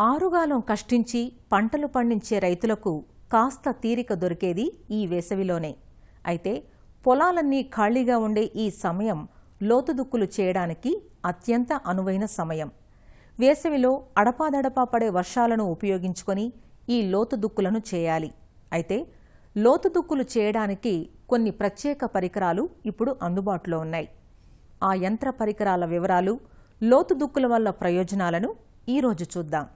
ఆరుగాలం కష్టించి పంటలు పండించే రైతులకు కాస్త తీరిక దొరికేది ఈ వేసవిలోనే. అయితే పొలాలన్నీ ఖాళీగా ఉండే ఈ సమయం లోతుదుక్కులు చేయడానికి అత్యంత అనువైన సమయం. వేసవిలో అడపాదడపా పడే వర్షాలను ఉపయోగించుకొని ఈ లోతుదుక్కులను చేయాలి. అయితే లోతుదుక్కులు చేయడానికి కొన్ని ప్రత్యేక పరికరాలు ఇప్పుడు అందుబాటులో ఉన్నాయి. ఆ యంత్ర పరికరాల వివరాలు, లోతుదుక్కుల వల్ల ప్రయోజనాలను ఈరోజు చూద్దాం.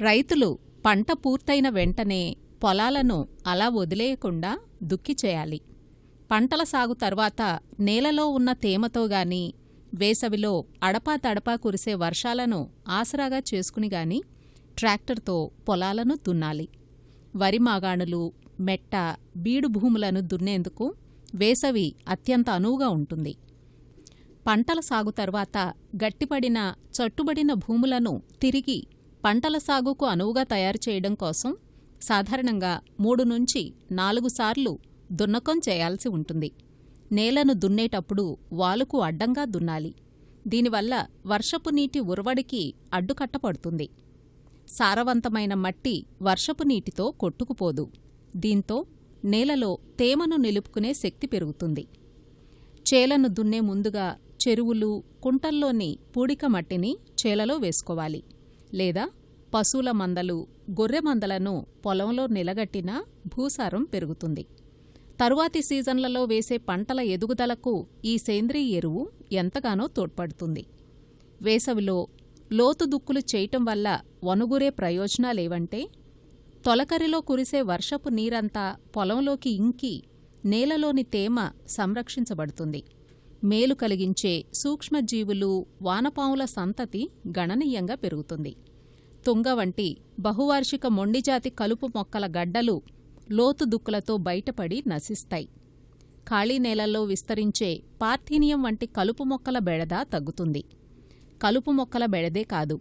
రైతులు పంట పూర్తయిన వెంటనే పొలాలను అలా వదిలేయకుండా దుక్కి చేయాలి. పంటల సాగు తర్వాత నేలలో ఉన్న తేమతో గాని, వేసవిలో అడపాతడపా కురిసే వర్షాలను ఆసరాగా చేసుకుని గాని ట్రాక్టర్తో పొలాలను దున్నాలి. వరి మాగాణులు, మెట్ట, బీడు భూములను దున్నేందుకు వేసవి అత్యంత అనువుగా ఉంటుంది. పంటల సాగు తర్వాత గట్టిపడిన, చట్టుబడిన భూములను తిరిగి పంటల సాగుకు అనువుగా తయారు చేయడం కోసం సాధారణంగా 3 నుంచి 4 సార్లు దున్నకం చేయాల్సి ఉంటుంది. నేలను దున్నేటప్పుడు వాలుకు అడ్డంగా దున్నాలి. దీనివల్ల వర్షపు నీటి ఉరవడికి అడ్డుకట్టపడుతుంది. సారవంతమైన మట్టి వర్షపు నీటితో కొట్టుకుపోదు. దీంతో నేలలో తేమను నిలుపుకునే శక్తి పెరుగుతుంది. చేలను దున్నే ముందుగా చెరువులు, కుంటల్లోని పూడిక మట్టిని చేలలో వేసుకోవాలి. లేదా పశువుల మందలు, గొర్రె మందలను పొలంలో నిలగట్టినా భూసారం పెరుగుతుంది. తరువాతి సీజన్లలో వేసే పంటల ఎదుగుదలకు ఈ సేంద్రీయ ఎరువు ఎంతగానో తోడ్పడుతుంది. వేసవిలో లోతుదుక్కులు చేయటం వల్ల వనుగురే ప్రయోజనాలేవంటే, తొలకరిలో కురిసే వర్షపు నీరంతా పొలంలోకి ఇంకి నేలలోని తేమ సంరక్షించబడుతుంది. మేలు కలిగించే సూక్ష్మజీవులు, వానపాముల సంతతి గణనీయంగా పెరుగుతుంది. తుంగ వంటి బహువార్షిక మొండిజాతి కలుపు మొక్కల గడ్డలు లోతుదుక్కులతో బయటపడి నశిస్తాయి. ఖాళీ నేలల్లో విస్తరించే పార్థీనియం వంటి కలుపు మొక్కల బెడద తగ్గుతుంది. కలుపు మొక్కల బెడదే కాదు,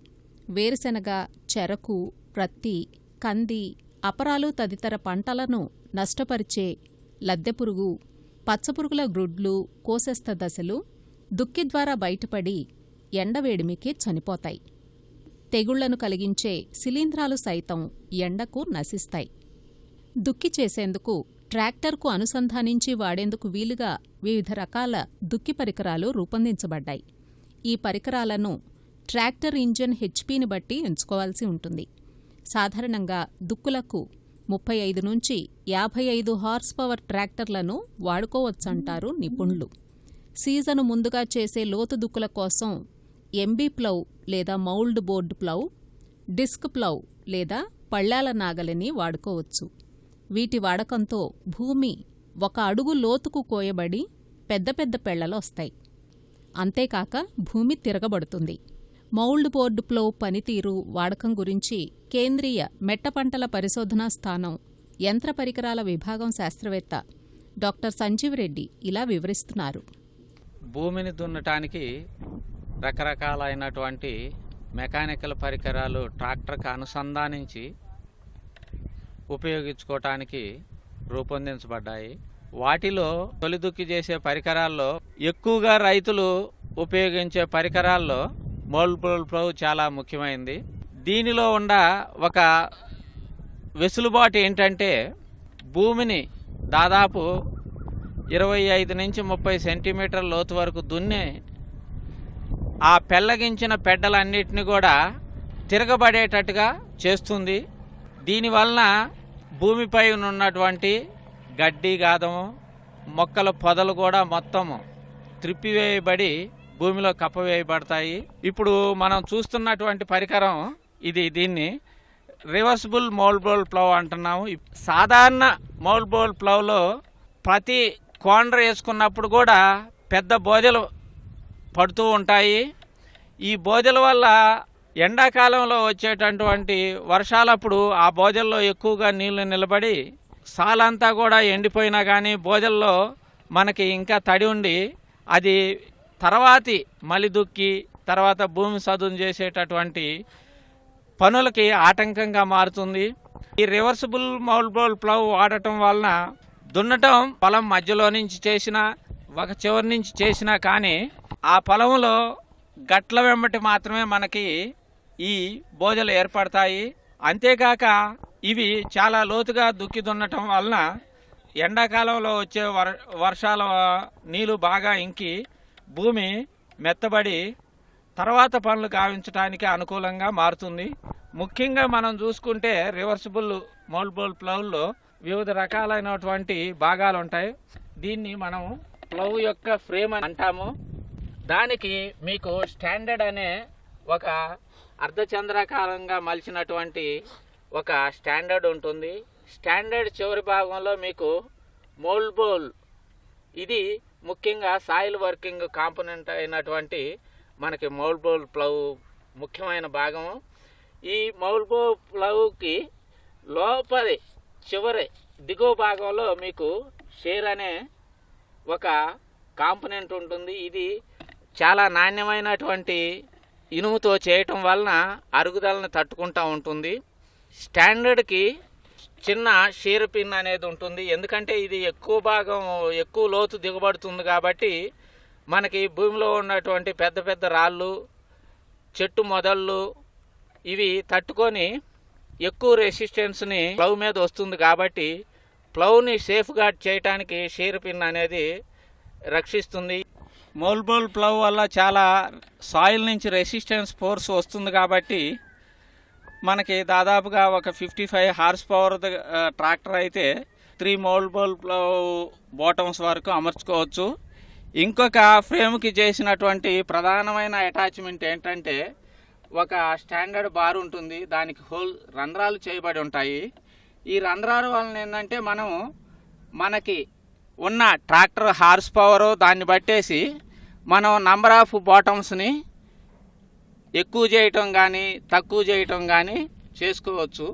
వేరుశెనగ, చెరకు, ప్రత్తి, కంది, అపరాలు తదితర పంటలను నష్టపరిచే లద్దెపురుగు, పచ్చపురుగుల గ్రుడ్లు, కోసెస్త దశలు దుక్కి ద్వారా బయటపడి ఎండవేడిమికి చనిపోతాయి. తెగుళ్లను కలిగించే శిలీంధ్రాలు సైతం ఎండకు నశిస్తాయి. దుక్కి చేసేందుకు ట్రాక్టర్కు అనుసంధానించి వాడేందుకు వీలుగా వివిధ రకాల దుక్కి పరికరాలు రూపొందించబడ్డాయి. ఈ పరికరాలను ట్రాక్టర్ ఇంజన్ హెచ్పీని బట్టి ఎంచుకోవాల్సి ఉంటుంది. సాధారణంగా దుక్కులకు 35 నుంచి 55 హార్స్ పవర్ ట్రాక్టర్లను వాడుకోవచ్చంటారు నిపుణులు. సీజను ముందుగా చేసే లోతుదుక్కుల కోసం ఎంబీ ప్లౌ లేదా mould board plough, disc plough లేదా పళ్ళాల నాగలిని వాడుకోవచ్చు. వీటి వాడకంతో భూమి 1 అడుగు లోతుకు కోయబడి పెద్ద పెద్ద పెళ్లలొస్తాయి. అంతేకాక భూమి తిరగబడుతుంది. మౌల్డ్ బోర్డు ప్లౌ పనితీరు, వాడకం గురించి కేంద్రీయ మెట్టపంటల పరిశోధనా స్థానం యంత్ర పరికరాల విభాగం శాస్త్రవేత్త డాక్టర్ సంజీవ్ రెడ్డి ఇలా వివరిస్తున్నారు. భూమిని దున్నటానికి రకరకాలైనటువంటి మెకానికల్ పరికరాలు ట్రాక్టర్కి అనుసంధానించి ఉపయోగించుకోవటానికి రూపొందించబడ్డాయి. వాటిలో తొలిదుక్కి చేసే పరికరాల్లో ఎక్కువగా రైతులు ఉపయోగించే పరికరాల్లో మౌల్డ్ బోర్డు ప్లౌ చాలా ముఖ్యమైనది. దీనిలో ఉన్న ఒక వెసులుబాటు ఏంటంటే, భూమిని దాదాపు 25 నుంచి 30 సెంటీమీటర్ల లోతు వరకు దున్ని ఆ పెళ్లగించిన పెడ్డలన్నిటిని కూడా తిరగబడేటట్టుగా చేస్తుంది. దీనివలన భూమిపై ఉన్నటువంటి గడ్డి గాదము, మొక్కల పొదలు కూడా మొత్తము త్రిప్పివేయబడి భూమిలో కప్పవేయబడతాయి. ఇప్పుడు మనం చూస్తున్నటువంటి పరికరం దీన్ని రివర్సిబుల్ మౌల్డ్ బోర్డు ప్లౌ అంటున్నాము. సాధారణ మౌల్డ్ బోర్డు ప్లౌలో ప్రతి కోండ్ర వేసుకున్నప్పుడు కూడా పెద్ద బోదెలు పడుతూ ఉంటాయి. ఈ బోదెల వల్ల ఎండాకాలంలో వచ్చేటటువంటి వర్షాలప్పుడు ఆ బోదెల్లో ఎక్కువగా నీళ్లు నిలబడి సాలంతా కూడా ఎండిపోయినా కానీ బోదెల్లో మనకి ఇంకా తడి ఉండి అది తర్వాతి మలి దుక్కి తర్వాత భూమి సదును చేసేటటువంటి పనులకి ఆటంకంగా మారుతుంది. ఈ రివర్సిబుల్ మౌల్డ్ బోర్డు ప్లౌ వాడటం వలన దున్నటం పొలం మధ్యలో నుంచి చేసినా, ఒక చివరి నుంచి చేసినా కానీ ఆ పొలంలో గట్ల వెంబటి మాత్రమే మనకి ఈ బోజలు ఏర్పడతాయి. అంతేకాక ఇవి చాలా లోతుగా దుక్కి దున్నటం వలన ఎండాకాలంలో వచ్చే వర్షాల నీళ్లు బాగా ఇంకి భూమి మెత్తబడి తర్వాత పనులు గావించడానికి అనుకూలంగా మారుతుంది. ముఖ్యంగా మనం చూసుకుంటే రివర్సిబుల్ మోల్డబుల్ ప్లౌల్లో వివిధ రకాలైనటువంటి భాగాలు ఉంటాయి. దీన్ని మనం ప్లౌ యొక్క ఫ్రేమ్ అని అంటాము. దానికి మీకు స్టాండర్డ్ అనే ఒక అర్ధచంద్రాకారంగా మలిచినటువంటి ఒక స్టాండర్డ్ ఉంటుంది. స్టాండర్డ్ చివరి భాగంలో మీకు మోల్డబుల్, ఇది ముఖ్యంగా సాయిల్ వర్కింగ్ కాంపోనెంట్ అయినటువంటి మనకి మోల్డబుల్ ప్లౌ ముఖ్యమైన భాగం. ఈ మోల్డబుల్ ప్లౌకి లోపలి చివరి దిగువ భాగంలో మీకు షేర్ అనే ఒక కాంపోనెంట్ ఉంటుంది. ఇది చాలా నాణ్యమైనటువంటి ఇనుముతో చేయటం వలన అరుగుదలను తట్టుకుంటూ ఉంటుంది. స్టాండర్డ్కి చిన్న షేర్ పిన్ అనేది ఉంటుంది. ఎందుకంటే ఇది ఎక్కువ లోతు దిగబడుతుంది కాబట్టి మనకి భూమిలో ఉన్నటువంటి పెద్ద పెద్ద రాళ్ళు, చెట్టు మొదళ్ళు ఇవి తట్టుకొని ఎక్కువ రెసిస్టెన్స్ని ప్లౌ మీద వస్తుంది కాబట్టి ప్లౌని సేఫ్ గార్డ్ చేయడానికి షేర్ పిన్ అనేది రక్షిస్తుంది. మోల్డబుల్ ప్లౌ వల్ల చాలా సాయిల్ నుంచి రెసిస్టెన్స్ ఫోర్స్ వస్తుంది కాబట్టి మనకి దాదాపుగా ఒక 55 హార్స్ పవర్ ట్రాక్టర్ అయితే 3 మోల్డబుల్ ప్లౌ బాటమ్స్ వరకు అమర్చుకోవచ్చు. ఇంకొక ఫ్రేమ్కి చేసినటువంటి ప్రధానమైన అటాచ్మెంట్ ఏంటంటే ఒక స్టాండర్డ్ బార్ ఉంటుంది. దానికి రంధ్రాలు చేయబడి ఉంటాయి. ఈ రంధ్రాల వలన ఏంటంటే మనకి ఉన్న ట్రాక్టర్ హార్స్ పవర్ దాన్ని బట్టేసి మనం నంబర్ ఆఫ్ బాటమ్స్ని ఎక్కువ చేయటం కానీ తక్కువ చేయటం కానీ చేసుకోవచ్చు.